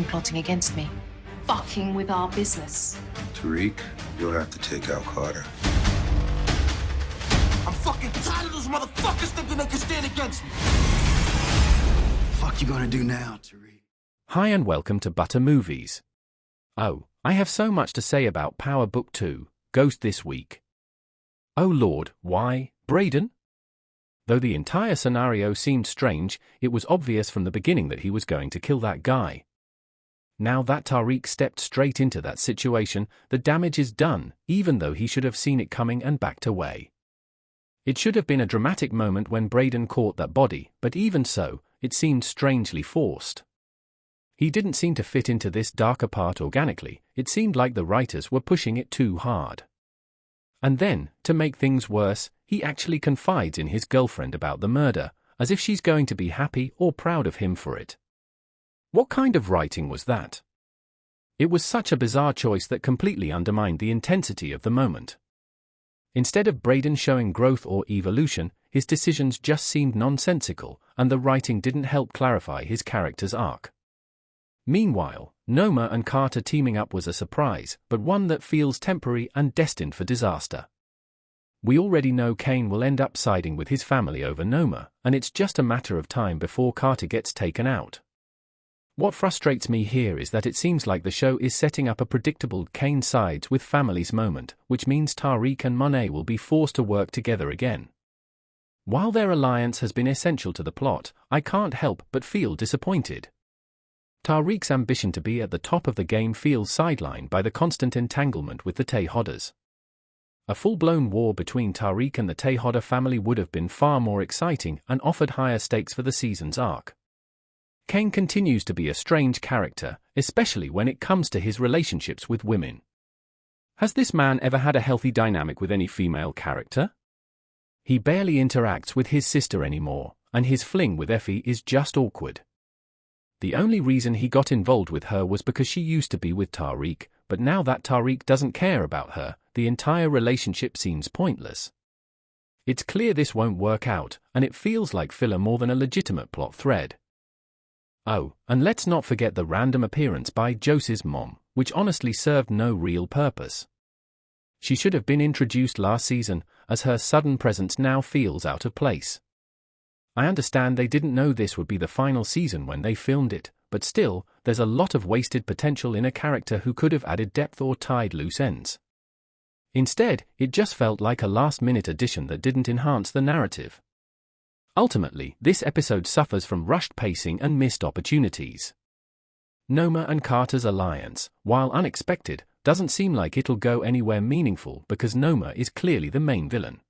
plotting against me. Fucking with our business. Tariq, you'll have to take out Carter. I'm fucking tired of those motherfuckers thinking they can stand against me. Fuck you gonna do now, Tariq? Hi and welcome to Butter Movies. Oh, I have so much to say about Power Book 2, Ghost this week. Oh Lord, why, Braden? Though the entire scenario seemed strange, it was obvious from the beginning that he was going to kill that guy. Now that Tariq stepped straight into that situation, the damage is done, even though he should have seen it coming and backed away. It should have been a dramatic moment when Braden caught that body, but even so, it seemed strangely forced. He didn't seem to fit into this darker part organically. It seemed like the writers were pushing it too hard. And then, to make things worse, he actually confides in his girlfriend about the murder, as if she's going to be happy or proud of him for it. What kind of writing was that? It was such a bizarre choice that completely undermined the intensity of the moment. Instead of Braden showing growth or evolution, his decisions just seemed nonsensical, and the writing didn't help clarify his character's arc. Meanwhile, Noma and Carter teaming up was a surprise, but one that feels temporary and destined for disaster. We already know Kane will end up siding with his family over Noma, and it's just a matter of time before Carter gets taken out. What frustrates me here is that it seems like the show is setting up a predictable Kane sides with families moment, which means Tariq and Monet will be forced to work together again. While their alliance has been essential to the plot, I can't help but feel disappointed. Tariq's ambition to be at the top of the game feels sidelined by the constant entanglement with the Tehodders. A full-blown war between Tariq and the Tehodder family would have been far more exciting and offered higher stakes for the season's arc. Kane continues to be a strange character, especially when it comes to his relationships with women. Has this man ever had a healthy dynamic with any female character? He barely interacts with his sister anymore, and his fling with Effie is just awkward. The only reason he got involved with her was because she used to be with Tariq, but now that Tariq doesn't care about her, the entire relationship seems pointless. It's clear this won't work out, and it feels like filler more than a legitimate plot thread. Oh, and let's not forget the random appearance by Jose's mom, which honestly served no real purpose. She should have been introduced last season, as her sudden presence now feels out of place. I understand they didn't know this would be the final season when they filmed it, but still, there's a lot of wasted potential in a character who could have added depth or tied loose ends. Instead, it just felt like a last-minute addition that didn't enhance the narrative. Ultimately, this episode suffers from rushed pacing and missed opportunities. Noma and Carter's alliance, while unexpected, doesn't seem like it'll go anywhere meaningful because Noma is clearly the main villain.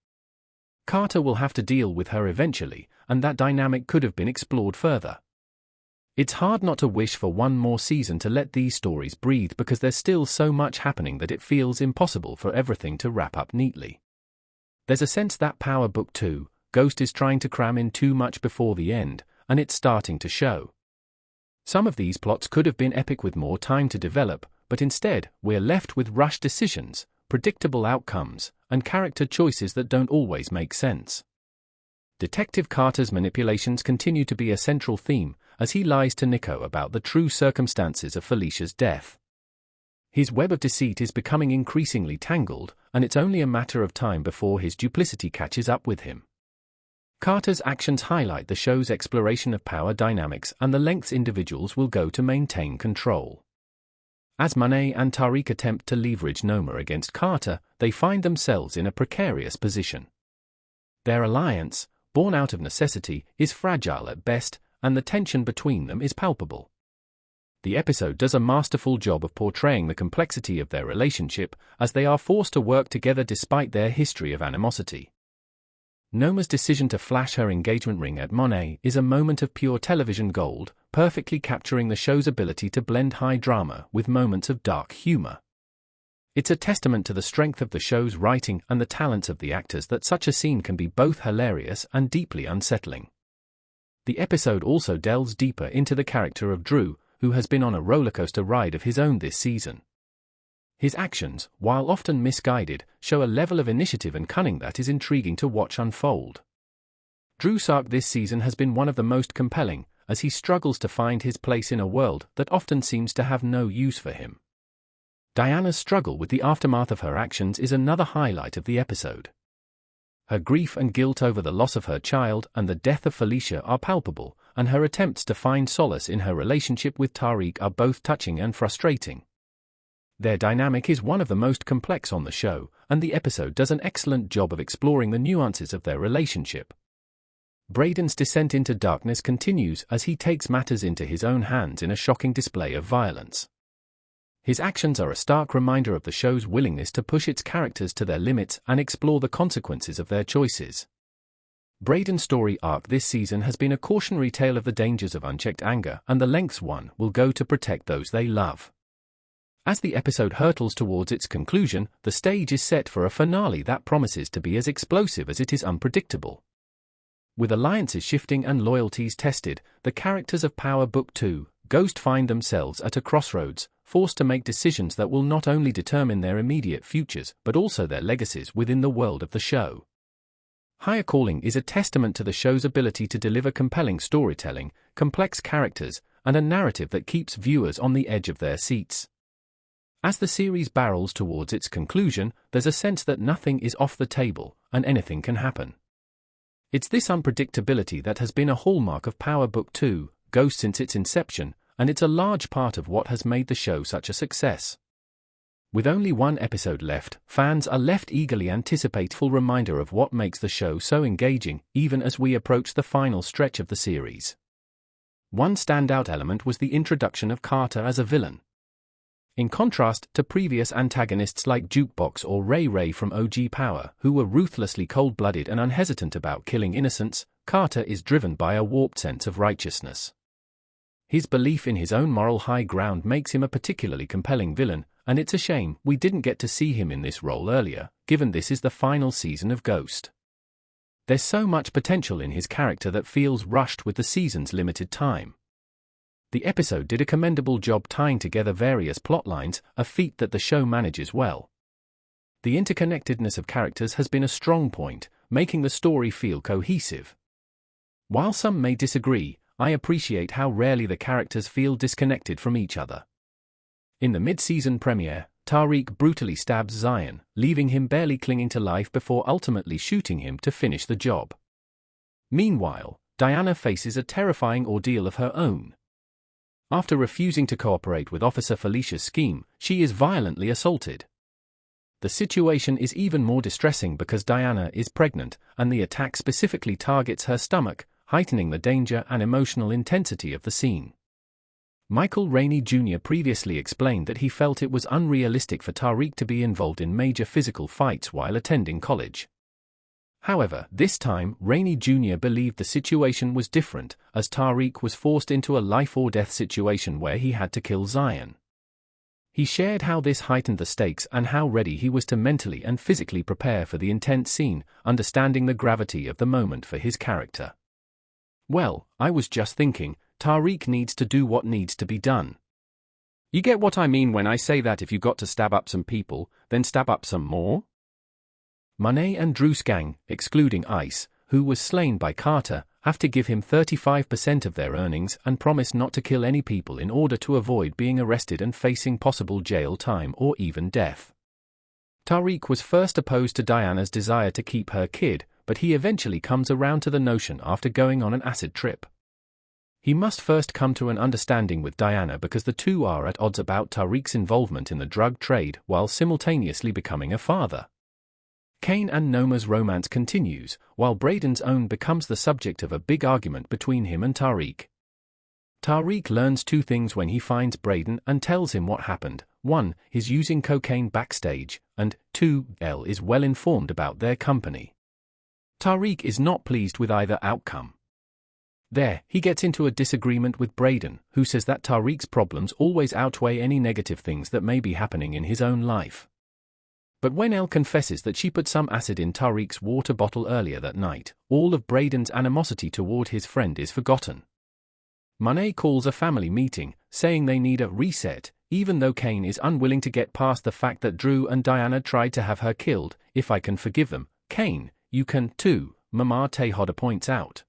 Carter will have to deal with her eventually, and that dynamic could have been explored further. It's hard not to wish for one more season to let these stories breathe because there's still so much happening that it feels impossible for everything to wrap up neatly. There's a sense that Power Book 2, Ghost is trying to cram in too much before the end, and it's starting to show. Some of these plots could have been epic with more time to develop, but instead, we're left with rushed decisions, predictable outcomes, and character choices that don't always make sense. Detective Carter's manipulations continue to be a central theme, as he lies to Nico about the true circumstances of Felicia's death. His web of deceit is becoming increasingly tangled, and it's only a matter of time before his duplicity catches up with him. Carter's actions highlight the show's exploration of power dynamics and the lengths individuals will go to maintain control. As Monet and Tariq attempt to leverage Noma against Carter, they find themselves in a precarious position. Their alliance, born out of necessity, is fragile at best, and the tension between them is palpable. The episode does a masterful job of portraying the complexity of their relationship, as they are forced to work together despite their history of animosity. Noma's decision to flash her engagement ring at Monet is a moment of pure television gold, perfectly capturing the show's ability to blend high drama with moments of dark humor. It's a testament to the strength of the show's writing and the talents of the actors that such a scene can be both hilarious and deeply unsettling. The episode also delves deeper into the character of Drew, who has been on a rollercoaster ride of his own this season. His actions, while often misguided, show a level of initiative and cunning that is intriguing to watch unfold. Drew's arc this season has been one of the most compelling, as he struggles to find his place in a world that often seems to have no use for him. Diana's struggle with the aftermath of her actions is another highlight of the episode. Her grief and guilt over the loss of her child and the death of Felicia are palpable, and her attempts to find solace in her relationship with Tariq are both touching and frustrating. Their dynamic is one of the most complex on the show, and the episode does an excellent job of exploring the nuances of their relationship. Braden's descent into darkness continues as he takes matters into his own hands in a shocking display of violence. His actions are a stark reminder of the show's willingness to push its characters to their limits and explore the consequences of their choices. Braden's story arc this season has been a cautionary tale of the dangers of unchecked anger and the lengths one will go to protect those they love. As the episode hurtles towards its conclusion, the stage is set for a finale that promises to be as explosive as it is unpredictable. With alliances shifting and loyalties tested, the characters of Power Book 2, Ghost find themselves at a crossroads, forced to make decisions that will not only determine their immediate futures but also their legacies within the world of the show. Higher Calling is a testament to the show's ability to deliver compelling storytelling, complex characters, and a narrative that keeps viewers on the edge of their seats. As the series barrels towards its conclusion, there's a sense that nothing is off the table, and anything can happen. It's this unpredictability that has been a hallmark of Power Book 2, Ghost since its inception, and it's a large part of what has made the show such a success. With only one episode left, fans are left eagerly anticipating a reminder of what makes the show so engaging, even as we approach the final stretch of the series. One standout element was the introduction of Carter as a villain. In contrast to previous antagonists like Jukebox or Ray Ray from OG Power, who were ruthlessly cold-blooded and unhesitant about killing innocents, Carter is driven by a warped sense of righteousness. His belief in his own moral high ground makes him a particularly compelling villain, and it's a shame we didn't get to see him in this role earlier, given this is the final season of Ghost. There's so much potential in his character that feels rushed with the season's limited time. The episode did a commendable job tying together various plotlines, a feat that the show manages well. The interconnectedness of characters has been a strong point, making the story feel cohesive. While some may disagree, I appreciate how rarely the characters feel disconnected from each other. In the mid-season premiere, Tariq brutally stabs Zion, leaving him barely clinging to life before ultimately shooting him to finish the job. Meanwhile, Diana faces a terrifying ordeal of her own. After refusing to cooperate with Officer Felicia's scheme, she is violently assaulted. The situation is even more distressing because Diana is pregnant, and the attack specifically targets her stomach, heightening the danger and emotional intensity of the scene. Michael Rainey Jr. previously explained that he felt it was unrealistic for Tariq to be involved in major physical fights while attending college. However, this time, Rainey Jr. believed the situation was different, as Tariq was forced into a life-or-death situation where he had to kill Zion. He shared how this heightened the stakes and how ready he was to mentally and physically prepare for the intense scene, understanding the gravity of the moment for his character. "Well, I was just thinking, Tariq needs to do what needs to be done. You get what I mean when I say that if you got to stab up some people, then stab up some more?" Monet and Tariq's gang, excluding Ice, who was slain by Carter, have to give him 35% of their earnings and promise not to kill any people in order to avoid being arrested and facing possible jail time or even death. Tariq was first opposed to Diana's desire to keep her kid, but he eventually comes around to the notion after going on an acid trip. He must first come to an understanding with Diana because the two are at odds about Tariq's involvement in the drug trade while simultaneously becoming a father. Kane and Noma's romance continues, while Braden's own becomes the subject of a big argument between him and Tariq. Tariq learns two things when he finds Braden and tells him what happened. 1. He's using cocaine backstage, and 2. L is well informed about their company. Tariq is not pleased with either outcome. There, he gets into a disagreement with Braden, who says that Tariq's problems always outweigh any negative things that may be happening in his own life. But when Elle confesses that she put some acid in Tariq's water bottle earlier that night, all of Braden's animosity toward his friend is forgotten. Monet calls a family meeting, saying they need a reset, even though Kane is unwilling to get past the fact that Drew and Diana tried to have her killed. "If I can forgive them, Kane, you can too," Mama Tejada points out.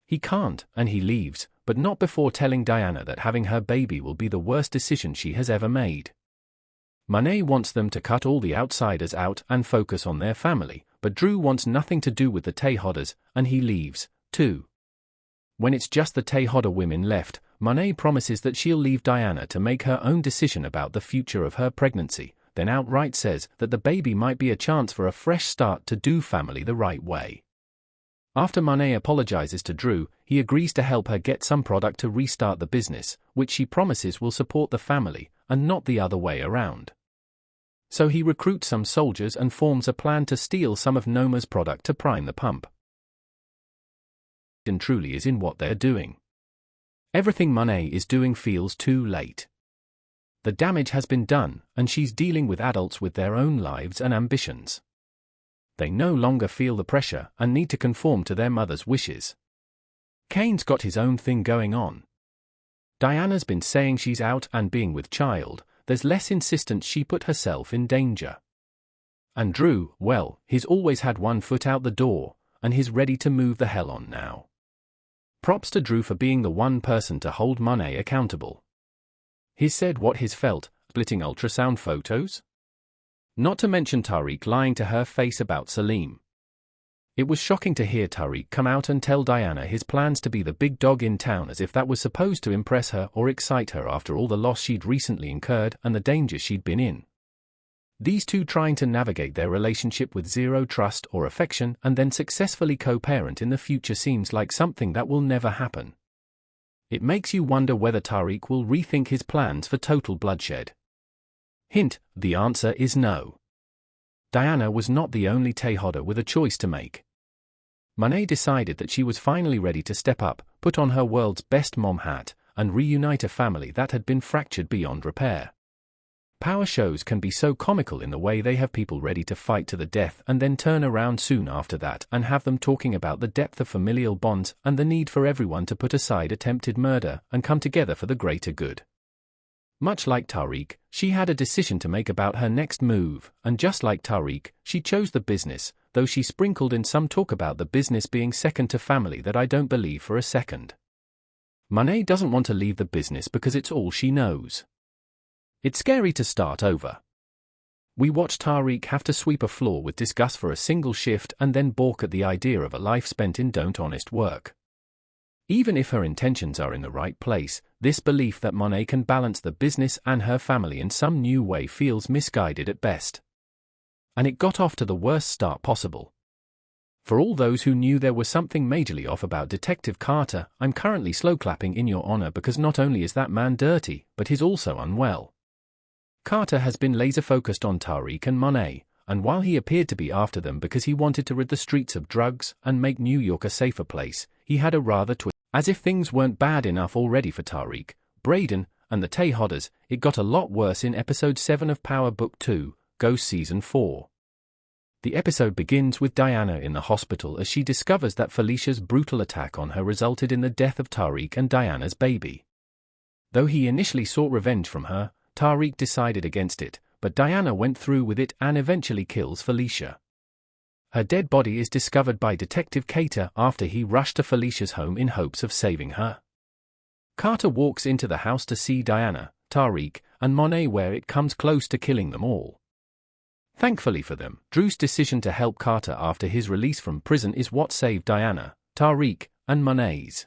He can't, and he leaves, but not before telling Diana that having her baby will be the worst decision she has ever made. Monet wants them to cut all the outsiders out and focus on their family, but Drew wants nothing to do with the Tejodas, and he leaves, too. When it's just the Tejada women left, Monet promises that she'll leave Diana to make her own decision about the future of her pregnancy, then outright says that the baby might be a chance for a fresh start to do family the right way. After Monet apologizes to Drew, he agrees to help her get some product to restart the business, which she promises will support the family, and not the other way around. So he recruits some soldiers and forms a plan to steal some of Noma's product to prime the pump. And truly is in what they're doing. Everything Monet is doing feels too late. The damage has been done, and she's dealing with adults with their own lives and ambitions. They no longer feel the pressure and need to conform to their mother's wishes. Kane's got his own thing going on. Diana's been saying she's out and being with child, there's less insistence she put herself in danger. And Drew, well, he's always had one foot out the door, and he's ready to move the hell on now. Props to Drew for being the one person to hold Monet accountable. He's said what he's felt, splitting ultrasound photos? Not to mention Tariq lying to her face about Salim. It was shocking to hear Tariq come out and tell Diana his plans to be the big dog in town, as if that was supposed to impress her or excite her after all the loss she'd recently incurred and the danger she'd been in. These two trying to navigate their relationship with zero trust or affection and then successfully co-parent in the future seems like something that will never happen. It makes you wonder whether Tariq will rethink his plans for total bloodshed. Hint, the answer is no. Diana was not the only Tejada with a choice to make. Monet decided that she was finally ready to step up, put on her world's best mom hat, and reunite a family that had been fractured beyond repair. Power shows can be so comical in the way they have people ready to fight to the death and then turn around soon after that and have them talking about the depth of familial bonds and the need for everyone to put aside attempted murder and come together for the greater good. Much like Tariq, she had a decision to make about her next move, and just like Tariq, she chose the business, though she sprinkled in some talk about the business being second to family that I don't believe for a second. Monet doesn't want to leave the business because it's all she knows. It's scary to start over. We watch Tariq have to sweep a floor with disgust for a single shift and then balk at the idea of a life spent in honest work. Even if her intentions are in the right place, this belief that Monet can balance the business and her family in some new way feels misguided at best. And it got off to the worst start possible. For all those who knew there was something majorly off about Detective Carter, I'm currently slow clapping in your honor because not only is that man dirty, but he's also unwell. Carter has been laser-focused on Tariq and Monet, and while he appeared to be after them because he wanted to rid the streets of drugs and make New York a safer place, he had a rather as if things weren't bad enough already for Tariq, Braden, and the Tejodas, it got a lot worse in Episode 7 of Power Book 2, Ghost Season 4. The episode begins with Diana in the hospital as she discovers that Felicia's brutal attack on her resulted in the death of Tariq and Diana's baby. Though he initially sought revenge from her, Tariq decided against it, but Diana went through with it and eventually kills Felicia. Her dead body is discovered by Detective Carter after he rushed to Felicia's home in hopes of saving her. Carter walks into the house to see Diana, Tariq, and Monet where it comes close to killing them all. Thankfully for them, Drew's decision to help Carter after his release from prison is what saved Diana, Tariq, and Monet's.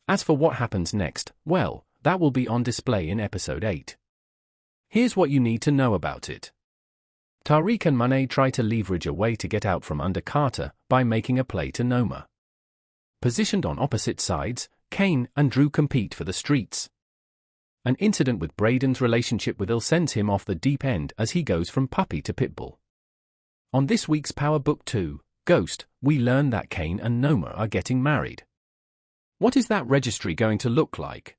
As for what happens next, well, that will be on display in Episode 8. Here's what you need to know about it. Tariq and Monet try to leverage a way to get out from under Carter by making a play to Noma. Positioned on opposite sides, Kane and Drew compete for the streets. An incident with Braden's relationship with Il sends him off the deep end as he goes from puppy to pitbull. On this week's Power Book 2, Ghost, we learn that Kane and Noma are getting married. What is that registry going to look like?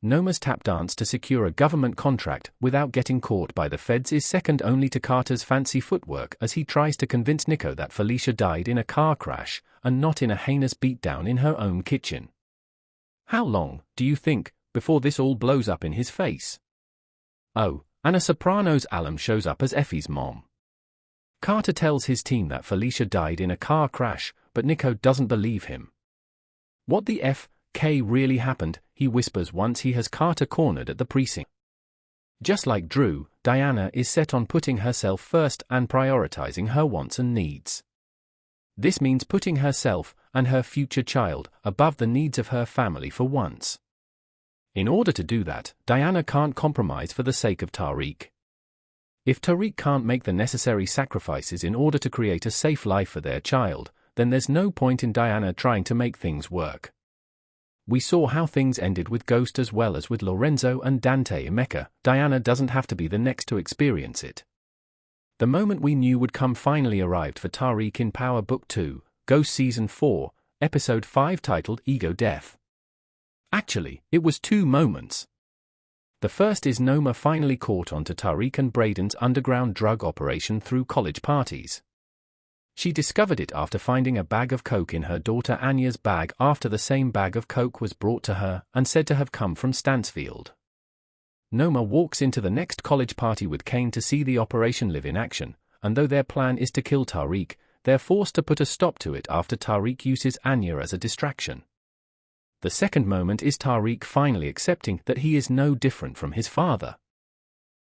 Noma's tap dance to secure a government contract without getting caught by the feds is second only to Carter's fancy footwork as he tries to convince Nico that Felicia died in a car crash and not in a heinous beatdown in her own kitchen. How long, do you think, before this all blows up in his face? Oh, and a Sopranos alum shows up as Effie's mom. Carter tells his team that Felicia died in a car crash, but Nico doesn't believe him. What the F? K really happened, he whispers once he has Carter cornered at the precinct. Just like Drew, Diana is set on putting herself first and prioritizing her wants and needs. This means putting herself and her future child above the needs of her family for once. In order to do that, Diana can't compromise for the sake of Tariq. If Tariq can't make the necessary sacrifices in order to create a safe life for their child, then there's no point in Diana trying to make things work. We saw how things ended with Ghost as well as with Lorenzo and Dante Emeka. Diana doesn't have to be the next to experience it. The moment we knew would come finally arrived for Tariq in Power Book 2, Ghost Season 4, Episode 5 titled Ego Death. Actually, it was two moments. The first is Noma finally caught onto Tariq and Braden's underground drug operation through college parties. She discovered it after finding a bag of coke in her daughter Anya's bag after the same bag of coke was brought to her and said to have come from Stansfield. Noma walks into the next college party with Kane to see the operation live in action, and though their plan is to kill Tariq, they're forced to put a stop to it after Tariq uses Anya as a distraction. The second moment is Tariq finally accepting that he is no different from his father.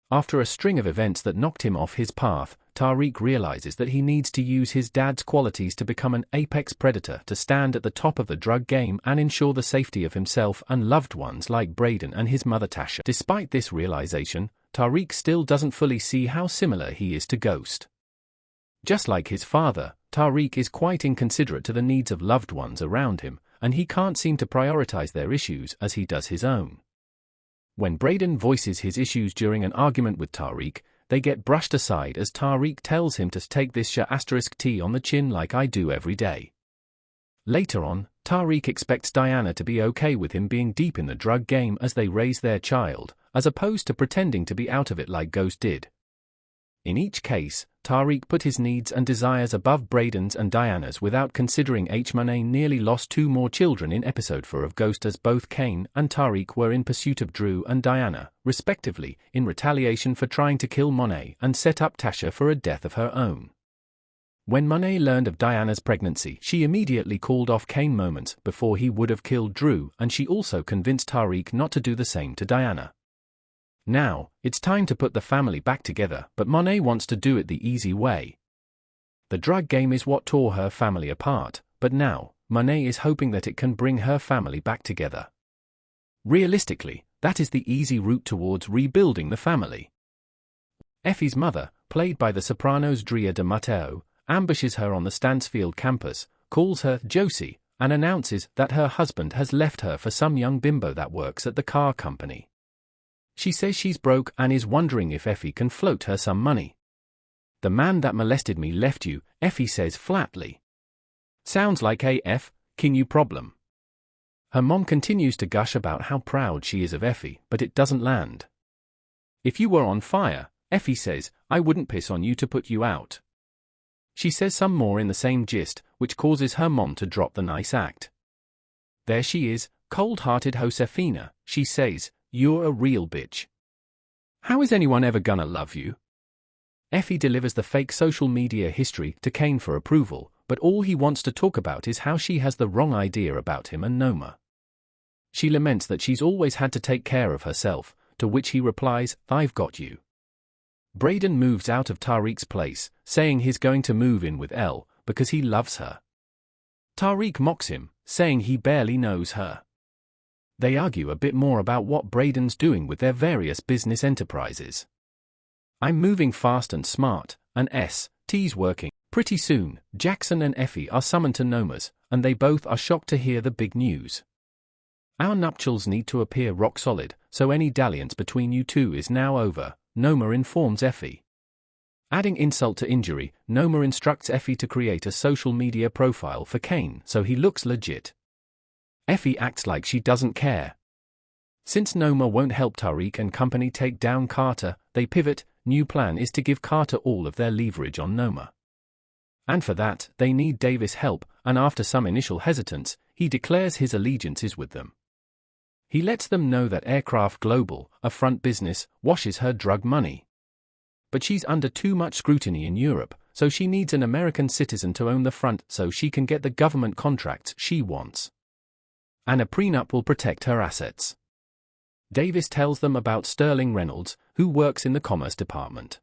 After a string of events that knocked him off his path, Tariq realizes that he needs to use his dad's qualities to become an apex predator to stand at the top of the drug game and ensure the safety of himself and loved ones like Braden and his mother Tasha. Despite this realization, Tariq still doesn't fully see how similar he is to Ghost. Just like his father, Tariq is quite inconsiderate to the needs of loved ones around him, and he can't seem to prioritize their issues as he does his own. When Braden voices his issues during an argument with Tariq, they get brushed aside as Tariq tells him to take this *T on the chin like I do every day. Later on, Tariq expects Diana to be okay with him being deep in the drug game as they raise their child, as opposed to pretending to be out of it like Ghost did. In each case, Tariq put his needs and desires above Braden's and Diana's without considering Monet nearly lost 2 more children in episode 4 of Ghost as both Kane and Tariq were in pursuit of Drew and Diana, respectively, in retaliation for trying to kill Monet and set up Tasha for a death of her own. When Monet learned of Diana's pregnancy, she immediately called off Kane moments before he would have killed Drew, and she also convinced Tariq not to do the same to Diana. Now, it's time to put the family back together, but Monet wants to do it the easy way. The drug game is what tore her family apart, but now, Monet is hoping that it can bring her family back together. Realistically, that is the easy route towards rebuilding the family. Effie's mother, played by the sopranos Drea de Matteo, ambushes her on the Stansfield campus, calls her Josie, and announces that her husband has left her for some young bimbo that works at the car company. She says she's broke and is wondering if Effie can float her some money. The man that molested me left you, Effie says flatly. Sounds like a King you problem. Her mom continues to gush about how proud she is of Effie, but it doesn't land. If you were on fire, Effie says, I wouldn't piss on you to put you out. She says some more in the same gist, which causes her mom to drop the nice act. There she is, cold-hearted Josefina, she says, you're a real bitch. How is anyone ever gonna love you? Effie delivers the fake social media history to Kane for approval, but all he wants to talk about is how she has the wrong idea about him and Noma. She laments that she's always had to take care of herself, to which he replies, I've got you. Braden moves out of Tariq's place, saying he's going to move in with Elle, because he loves her. Tariq mocks him, saying he barely knows her. They argue a bit more about what Braden's doing with their various business enterprises. I'm moving fast and smart, and T's working. Pretty soon, Jackson and Effie are summoned to Noma's, and they both are shocked to hear the big news. Our nuptials need to appear rock solid, so any dalliance between you two is now over, Noma informs Effie. Adding insult to injury, Noma instructs Effie to create a social media profile for Kane so he looks legit. Effie acts like she doesn't care. Since Noma won't help Tariq and company take down Carter, they pivot. New plan is to give Carter all of their leverage on Noma. And for that, they need Davis' help, and after some initial hesitance, he declares his allegiance is with them. He lets them know that Aircraft Global, a front business, washes her drug money. But she's under too much scrutiny in Europe, so she needs an American citizen to own the front so she can get the government contracts she wants. And a prenup will protect her assets. Davis tells them about Sterling Reynolds, who works in the Commerce Department.